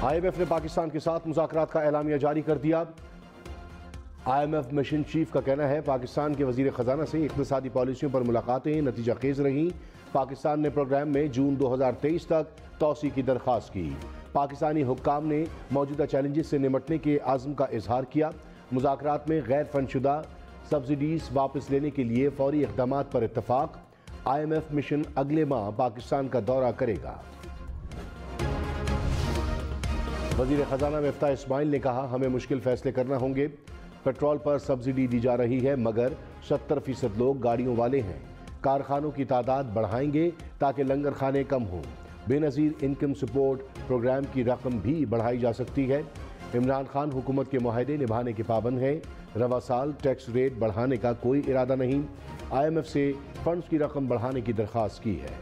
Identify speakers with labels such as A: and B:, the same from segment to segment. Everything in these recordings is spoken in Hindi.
A: IMF ने पाकिस्तान के साथ मुज़ाकरात का एलामिया जारी कर दिया। IMF मिशन चीफ का कहना है पाकिस्तान के वजीर ख़जाना से इक़्तिसादी पॉलिसियों पर मुलाकातें नतीजा खेज रहीं। पाकिस्तान ने प्रोग्राम में जून 2023 तक तोसी की दरख्वास्त की। पाकिस्तानी हुक्काम ने मौजूदा चैलेंजेस से निमटने के आज़म का इजहार किया। मुज़ाकरात में गैर फंडशुदा सब्सिडीज़ वापस लेने के लिए फौरी इक़दामात पर इत्तफाक। IMF मिशन अगले माह पाकिस्तान का दौरा करेगा। वजीर ख़जाना मिफ्ताह इस्माइल ने कहा हमें मुश्किल फैसले करना होंगे। पेट्रोल पर सब्सिडी दी जा रही है मगर 70% लोग गाड़ियों वाले हैं। कारखानों की तादाद बढ़ाएंगे ताकि लंगर खाने कम हों। बेनज़ीर इनकम सपोर्ट प्रोग्राम की रकम भी बढ़ाई जा सकती है। इमरान खान हुकूमत के मुआहदे निभाने के पाबंद हैं। रवा साल टैक्स रेट बढ़ाने का कोई इरादा नहीं। IMF से फंड्स की रकम बढ़ाने की दरख्वास्त की है।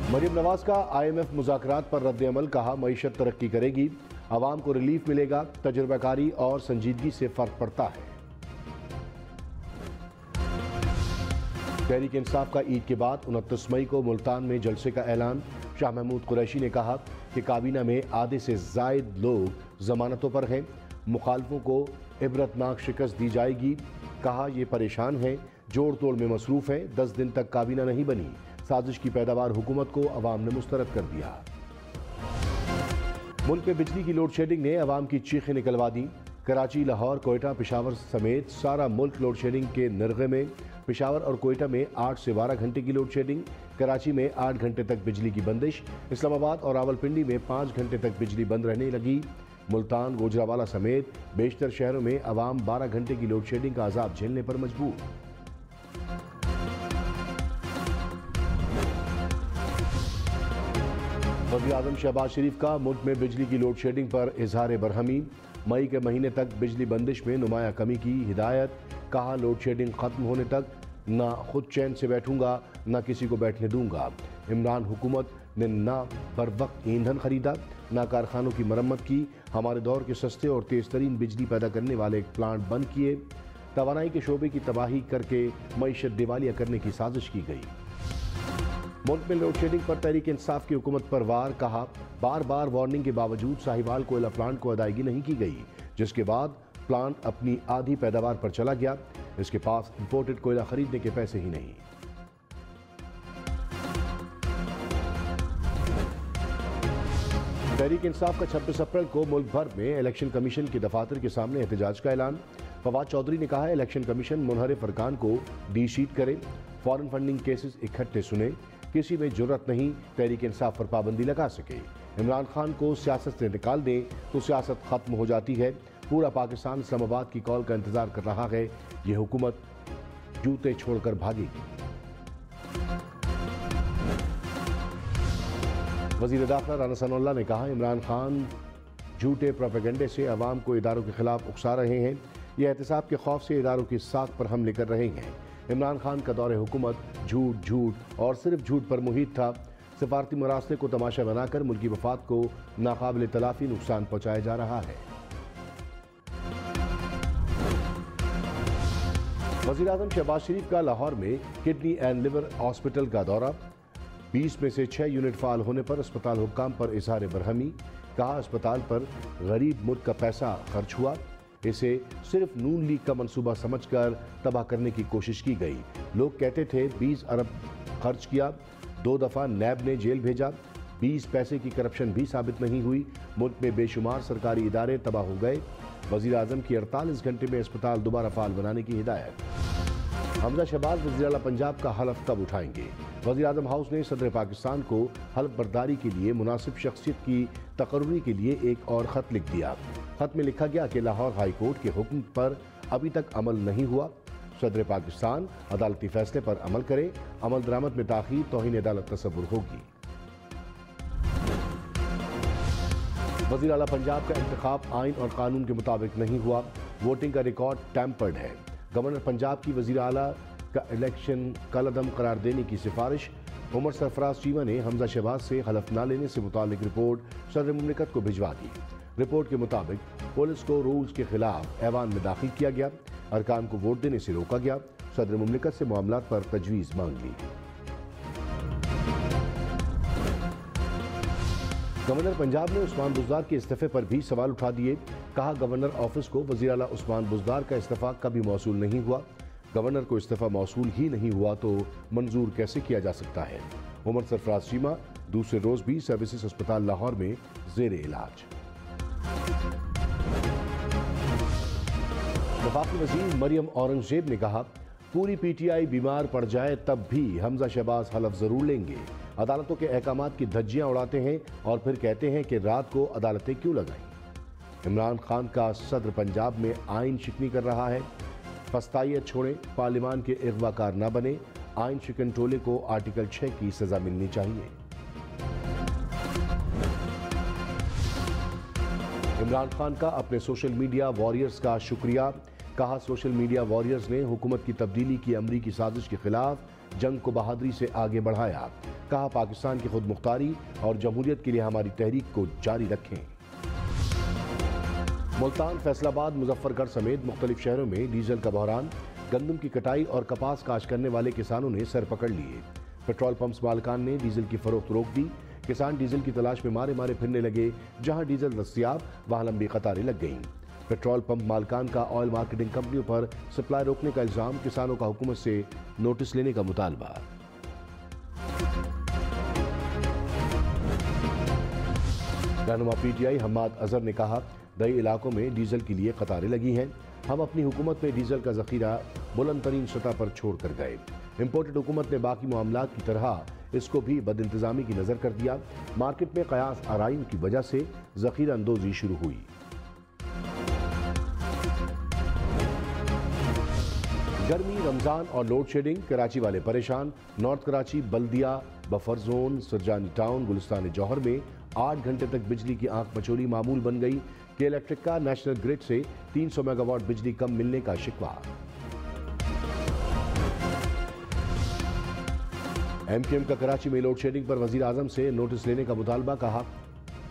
A: मरियम नवाज का IMF मुज़ाकरात पर रद्द-ए-अमल, कहा मईशत तरक्की करेगी, आवाम को रिलीफ मिलेगा, तजुर्बाकारी और संजीदगी से फर्क पड़ता है। तहरीक इंसाफ का ईद के बाद 29 मई को मुल्तान में जलसे का ऐलान। शाह महमूद कुरैशी ने कहा कि काबीना में आधे से ज़ायद लोग जमानतों पर हैं। मुखालफों को इबरतनाक शिकस्त दी जाएगी। कहा ये परेशान हैं, जोड़ तोड़ में मसरूफ़ हैं। 10 दिन तक काबीना नहीं बनी। साजिश की पैदावार हुकूमत को अवाम ने मुस्तरद कर दिया। मुल्क में बिजली की लोड शेडिंग ने अवाम की चीखें निकलवा दी। कराची, लाहौर, कोयटा, पेशावर समेत सारा मुल्क लोड शेडिंग के नरगे में। पेशावर और कोयटा में 8 से 12 घंटे की लोड शेडिंग। कराची में 8 घंटे तक बिजली की बंदिश। इस्लामाबाद और रावलपिंडी में 5 घंटे तक बिजली बंद रहने लगी। मुल्तान, गोजरावाला समेत बेशतर शहरों में अवाम 12 घंटे की लोड शेडिंग का अजाब झेलने पर मजबूर। वज़ीर-ए-आज़म शहबाज शरीफ का मुल्क में बिजली की लोड शेडिंग पर इजहार बरहमी। मई के महीने तक बिजली बंदिश में नुमाया कमी की हिदायत। कहा लोड शेडिंग खत्म होने तक ना खुद चैन से बैठूंगा ना किसी को बैठने दूंगा। इमरान हुकूमत ने ना बर वक्त ईंधन खरीदा ना कारखानों की मरम्मत की। हमारे दौर के सस्ते और तेज तरीन बिजली पैदा करने वाले प्लांट बंद किए। तवानाई के शोबे की तबाही करके मईशत दिवालिया करने की साजिश की गई। मुल्क में लोड शेडिंग पर तहरीक इंसाफ की हुकूमत पर वार। कहा बार बार वार्निंग के बावजूद साहिवाल कोयला प्लांट को अदायगी नहीं की गई, जिसके बाद प्लांट अपनी आधी पैदावार पर चला गया। इसके पास इंपोर्टेड कोयला खरीदने के पैसे ही नहीं। तहरीक इंसाफ का 26 अप्रैल को मुल्क भर में इलेक्शन कमीशन के दफातर के सामने एहतजाज का ऐलान। फवाद चौधरी ने कहा इलेक्शन कमीशन मुनहरिफ अरकान को डी शीट करे, फॉरेन फंडिंग केसेस इकट्ठे सुने, किसी में जुर्रत नहीं तहरीक इंसाफ पर पाबंदी लगा सके। इमरान खान को सियासत से निकाल दें तो सियासत खत्म हो जाती है। पूरा पाकिस्तान इस्लामाबाद की कॉल का इंतजार कर रहा है। ये हुकूमत जूते छोड़कर भागेगी। वज़ीर दाखिला राना सनाउल्लाह ने कहा इमरान खान झूठे प्रोपेगेंडे से अवाम को इदारों के खिलाफ उकसा रहे हैं। यह एहतसाब के खौफ से इदारों की साख पर हमले कर रहे हैं। इमरान खान का दौरे हुकूमत झूठ और सिर्फ झूठ पर मुहित था। सिफारती मरासले को तमाशा बनाकर मुल्की वफाद को नाकाबिल तलाफी नुकसान पहुंचाया जा रहा है। वज़ीर-ए-आज़म शहबाज शरीफ का लाहौर में किडनी एंड लिवर हॉस्पिटल का दौरा। 20 में से 6 यूनिट फाल होने पर अस्पताल हुक्काम पर इजहार बरहमी। कहा अस्पताल पर गरीब मुल्क का पैसा खर्च हुआ, इसे सिर्फ नून लीग का मंसूबा समझकर तबाह करने की कोशिश की गई। लोग कहते थे 20 अरब खर्च किया, 2 दफ़ा नैब ने जेल भेजा, 20 पैसे की करप्शन भी साबित नहीं हुई। मुल्क में बेशुमार सरकारी इदारे तबाह हो गए। वज़ीर आज़म की 48 घंटे में अस्पताल दोबारा फाल बनाने की हिदायत। हमजा शहबाज वज़ीर आला पंजाब का हलफ कब उठाएंगे? वज़ीर आज़म हाउस ने सदर पाकिस्तान को हलफ बर्दारी के लिए मुनासिब शख्सियत की तकर्री के लिए एक और ख़त लिख दिया। खत में लिखा गया कि लाहौर हाई कोर्ट के हुक्म पर अभी तक अमल नहीं हुआ। सदर पाकिस्तान अदालती फैसले पर अमल करे। अमल दरामद में ताख़ीर तौहीन अदालत तस्वुर होगी। वज़ीर आला पंजाब का इंतखाब आइन और कानून के मुताबिक नहीं हुआ। वोटिंग का रिकॉर्ड टैम्पर्ड है। गवर्नर पंजाब की वज़ीर आला का इलेक्शन कलअदम करार देने की सिफारिश। उमर सरफराज चीमा ने हमजा शहबाज से हलफ न लेने से मुतालिक रिपोर्ट सदर मुमलिकत को भिजवा दी। रिपोर्ट के मुताबिक पुलिस को रूल्स के खिलाफ ऐवान में दाखिल किया गया, अरकान को वोट देने से रोका गया, सदर मुमलिकत से मामलात पर तजवीज़ मांग ली। गवर्नर पंजाब ने उस्मान बुज़दार के इस्तीफे पर भी सवाल उठा दिए। कहा, गवर्नर ऑफिस को वज़ीर आला उस्मान बुज़दार का इस्तीफा कभी मौसूल नहीं हुआ। गवर्नर को इस्तीफा मौसूल ही नहीं हुआ तो मंजूर कैसे किया जा सकता है। उमर सरफराज चीमा दूसरे रोज भी सर्विसेज अस्पताल लाहौर में जेरे इलाज। वफाकी वज़ीर मरियम औरंगजेब ने कहा, पूरी पीटीआई बीमार पड़ जाए तब भी हमजा शहबाज हलफ जरूर लेंगे। अदालतों के अहकामात की धज्जियां उड़ाते हैं और फिर कहते हैं कि रात को अदालतें क्यों लगाई। इमरान खान का सदर पंजाब में आइन शिकनी कर रहा है। फस्तायत छोड़ें, पार्लियामान के अगवाकार न बने। आइन शिकन टोले को आर्टिकल 6 की सजा मिलनी चाहिए। इमरान खान का अपने सोशल मीडिया वॉरियर्स का शुक्रिया। कहा, सोशल मीडिया वॉरियर्स ने हुकूमत की तब्दीली की अमरीकी साजिश के खिलाफ जंग को बहादुरी से आगे बढ़ाया। कहा, पाकिस्तान की खुद मुख्तारी और जमहूरियत के लिए हमारी तहरीक को जारी रखें। मुल्तान, फैसलाबाद, मुजफ्फरगढ़ समेत मुख्तलिफ शहरों में डीजल का बहरान। गंदम की कटाई और कपास काश्त करने वाले किसानों ने सर पकड़ लिए। पेट्रोल पंप्स मालिकान ने डीजल की फरोख्त रोक दी। किसान डीजल की तलाश में मारे मारे फिरने लगे। जहां डीजल दस्तियाब वहां लंबी कतारें लग गईं। पेट्रोल पंप मालिकान का ऑयल मार्केटिंग कंपनियों पर सप्लाई रोकने का इल्जाम। किसानों का हुकूमत से नोटिस लेने का मुतालबा। रहनुमा पीटीआई हम्माद अजहर ने कहा, कई इलाकों में डीजल के लिए कतारें लगी हैं। हम अपनी हुकूमत में डीजल का जखीरा बुलंद तरीन सतह पर छोड़ कर गए। इम्पोर्टेड हुकूमत ने बाकी मामलात की तरह इसको भी बदइंतजामी की नजर कर दिया। मार्केट में कयास आराइन की वजह से जखीरा अंदोजी शुरू हुई। गर्मी, रमजान और लोड शेडिंग, कराची वाले परेशान। नॉर्थ कराची, बल्दिया, buffer zone, Surjani town, Gulistan जौहर में 8 घंटे तक बिजली की आंख मचोली मामूल बन गई। के इलेक्ट्रिक का नेशनल ग्रिड से 300 मेगावाट बिजली कम मिलने का शिकवा। एमकेएम का कराची में लोड शेडिंग पर वजीर आजम से नोटिस लेने का मुतालबा। कहा,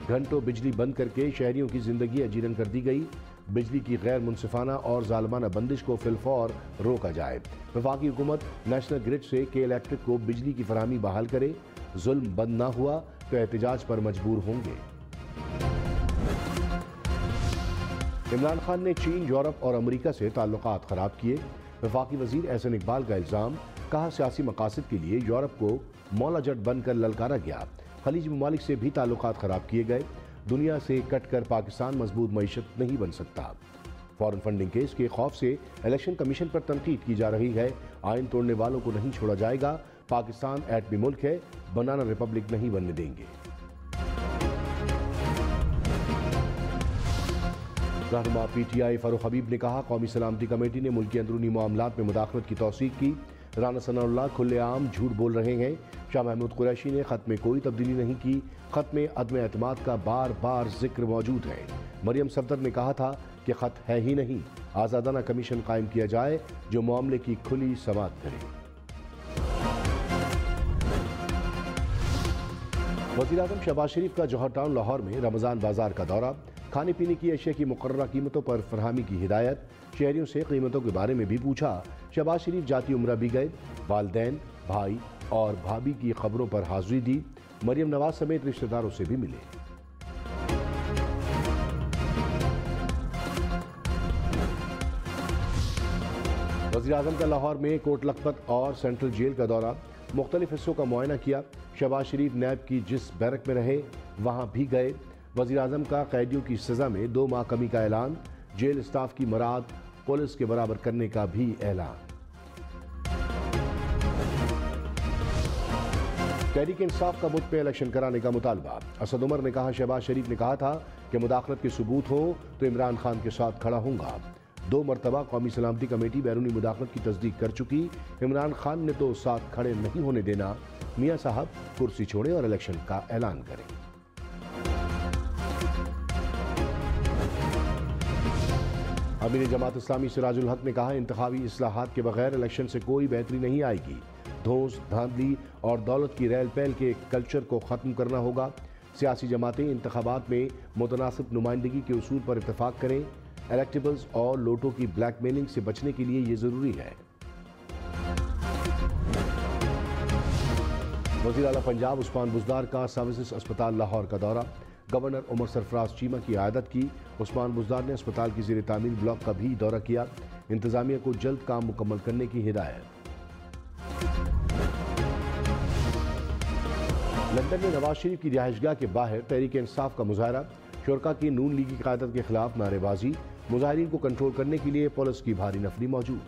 A: घंटों बिजली बंद करके शहरियों की जिंदगी अजीरन कर दी गई। बिजली की गैर मुनसिफाना और जालमाना बंदिश को फिलफौर रोका जाए। वफाकी हुकूमत नेशनल ग्रिड से के इलेक्ट्रिक को बिजली की फराहमी बहाल करे। जुल्म बंद ना हुआ तो एहतजाज पर मजबूर होंगे। इमरान खान ने चीन, यूरोप और अमेरिका से ताल्लुकात खराब किए। वफाकी वजीर एहसन इकबाल का इल्जाम। कहा, सियासी मकासद के लिए यूरोप को मौला जट बनकर ललकारा गया। खलीज ममालिक से भी ताल्लुकात खराब किए गए। दुनिया से कट कर पाकिस्तान मजबूत मईशत नहीं बन सकता। फॉरेन फंडिंग केस के खौफ से इलेक्शन कमीशन पर तनकीद की जा रही है। आइन तोड़ने वालों को नहीं छोड़ा जाएगा। पाकिस्तान एटमी मुल्क है, बनाना रिपब्लिक नहीं बनने देंगे। रहनुमा पीटीआई फारूक हबीब ने कहा, कौमी सलामती कमेटी ने मुल्की अंदरूनी मामलात में मुदाखलत की तौसीक की। राना सनाउल्लाह खुलेआम झूठ बोल रहे हैं। शाह महमूद कुरैशी ने खत में कोई तब्दीली नहीं की। खत में अदम एतमाद का बार बार जिक्र मौजूद है। मरियम सफदर ने कहा था कि खत है ही नहीं। आज़ादाना कमीशन कायम किया जाए जो मामले की खुली समाअत करे। वज़ीर आज़म शहबाज शरीफ का जौहर टाउन लाहौर में रमज़ान बाजार का दौरा। खाने पीने की अशिया की मुकर्ररा कीमतों पर फरहमी की हिदायत। शहरियों से कीमतों के बारे में भी पूछा। शहबाज शरीफ जाती उम्रा भी गए। वालदैन, भाई और भाभी की खबरों पर हाजिरी दी। मरियम नवाज समेत रिश्तेदारों से भी मिले। वज़ीर आज़म का लाहौर में कोट लखपत और सेंट्रल जेल का दौरा। मुख्तलिफ हिस्सों का मुआयना किया। शहबाज शरीफ नैब की जिस बैरक में रहे वहां भी गए। वज़ीर आज़म का कैदियों की सजा में 2 माह कमी का ऐलान। जेल स्टाफ की मराद पुलिस के बराबर करने का भी ऐलान। तहरीक इंसाफ का मुल्क पे इलेक्शन कराने का मुतालबा। असद उमर ने कहा, शहबाज शरीफ ने कहा था कि मुदाखलत के सबूत हो तो इमरान खान के साथ खड़ा होऊंगा। 2 मरतबा कौमी सलामती कमेटी बैरूनी मुदाखलत की तस्दीक कर चुकी। इमरान खान ने तो साथ खड़े नहीं होने देना। मियाँ साहब कुर्सी छोड़े और इलेक्शन का ऐलान करें। अमीर जमात इस्लामी सिराजुल हक ने कहा, इंतखाबी इस्लाहात के बगैर इलेक्शन से कोई बेहतरी नहीं आएगी। धौंस, धांधली और दौलत की रेल पैल के कल्चर को ख़त्म करना होगा। सियासी जमातें इंतखाबात में मुतनासिब नुमाइंदगी के उसूल पर इत्तफाक करें। इलेक्टेबल्स और लोटों की ब्लैकमेलिंग से बचने के लिए ये ज़रूरी है। वज़ीर आला पंजाब उस्मान बुज़दार का सर्विसेज अस्पताल लाहौर का दौरा। गवर्नर उमर सरफराज चीमा की आदत की। उस्मान बुज़दार ने अस्पताल की ज़ेर तामीर ब्लॉक का भी दौरा किया। इंतजामिया को जल्द काम मुकम्मल करने की हिदायत। लंदन में नवाज शरीफ की रिहाइशगाह के बाहर तहरीक इंसाफ का मुजाहरा। शुरका की नून लीगी क़यादत के खिलाफ नारेबाजी। मुजाहिरीन को कंट्रोल करने के लिए पुलिस की भारी नफरी मौजूद।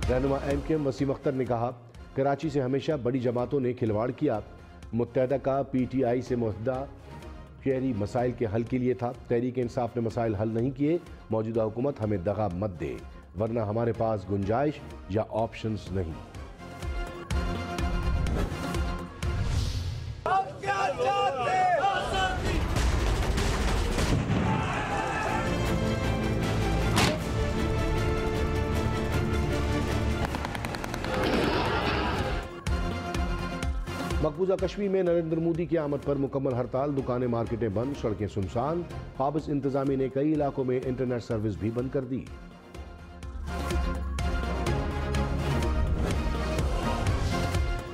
A: रहनुमा MKM वसीम अख्तर ने कहा, कराची से हमेशा बड़ी जमातों ने खिलवाड़ किया। मुत्तहदा का PTI से मुत्तहदा शहरी मसाइल के हल के लिए था। तहरीक इंसाफ ने मसाइल हल नहीं किए। मौजूदा हुकूमत हमें दगा मत दे, वरना हमारे पास गुंजाइश या ऑप्शंस नहीं। मकबूजा कश्मीर में नरेंद्र मोदी की आमद पर मुकम्मल हड़ताल। दुकानें मार्केटें बंद, सड़कें सुनसान। काबिज इंतजामी ने कई इलाकों में इंटरनेट सर्विस भी बंद कर दी।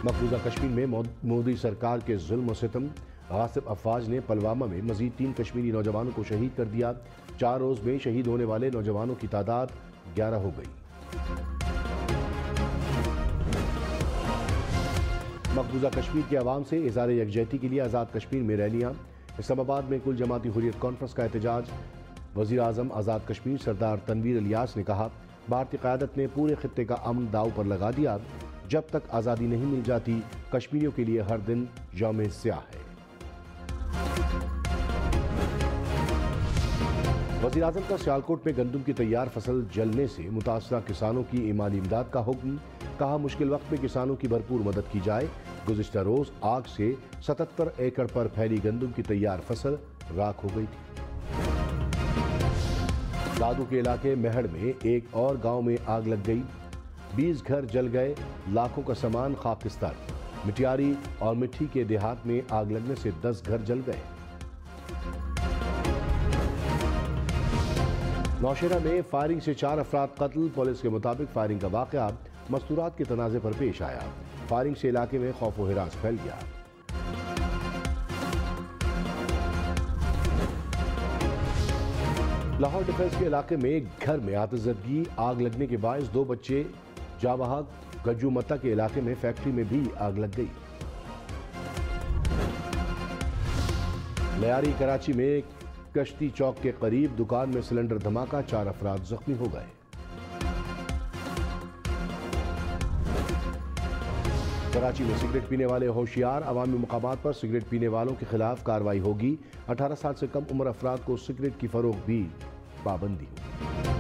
A: मकबूजा कश्मीर में मोदी सरकार के जुल्म और सितम। गासिब अफवाज ने पुलवामा में मजीद 3 कश्मीरी नौजवानों को शहीद कर दिया। 4 रोज में शहीद होने वाले नौजवानों की तादाद 11 हो गई। मकबूजा कश्मीर के अवाम से इज़हार यकजहती के लिए आज़ाद कश्मीर में रैलियाँ। इस्लामाबाद में कुल जमाती हुर्रियत कॉन्फ्रेंस का एहतजाज। वज़ीर आज़म आज़ाद कश्मीर सरदार तनवीर इलियास ने कहा, भारतीय क़यादत ने पूरे खित्ते का अमन दाव पर लगा दिया। जब तक आज़ादी नहीं मिल जाती, कश्मीरियों के लिए हर दिन यौम स्याह है। वज़ीर आज़म का सियालकोट में गंदम की तैयार फसल जलने से मुतासरा किसानों की माली इमदाद का हुक्म। कहा, मुश्किल वक्त में किसानों की भरपूर मदद की जाए। गुज़िश्ता रोज आग से 77 एकड़ पर फैली गंदम की तैयार फसल राख हो गई थी। दादू के इलाके मेहड़ में एक और गांव में आग लग गई। 20 घर जल गए, लाखों का सामान खाकिस्तान। मिटियारी और मिट्टी के देहात में आग लगने से 10 घर जल गए। नौशेरा में फायरिंग से 4 अफराद कत्ल। पुलिस के मुताबिक फायरिंग का वाकया मस्तूरात के तनाज़े पर पेश आया। फायरिंग से इलाके में खौफ व हिरास फैल गया। लाहौर डिफेंस के इलाके में एक घर में आतिशज़दगी। आग लगने के बायस 2 बच्चे जाबहाग। गज्जूमत्ता के इलाके में फैक्ट्री में भी आग लग गई। लयारी कराची में कश्ती चौक के करीब दुकान में सिलेंडर धमाका। 4 अफराद जख्मी हो गए। कराची में सिगरेट पीने वाले होशियार। अवामी मुकामात पर सिगरेट पीने वालों के खिलाफ कार्रवाई होगी। 18 साल से कम उम्र अफराद को सिगरेट की फरोख्त भी पाबंदी होगी।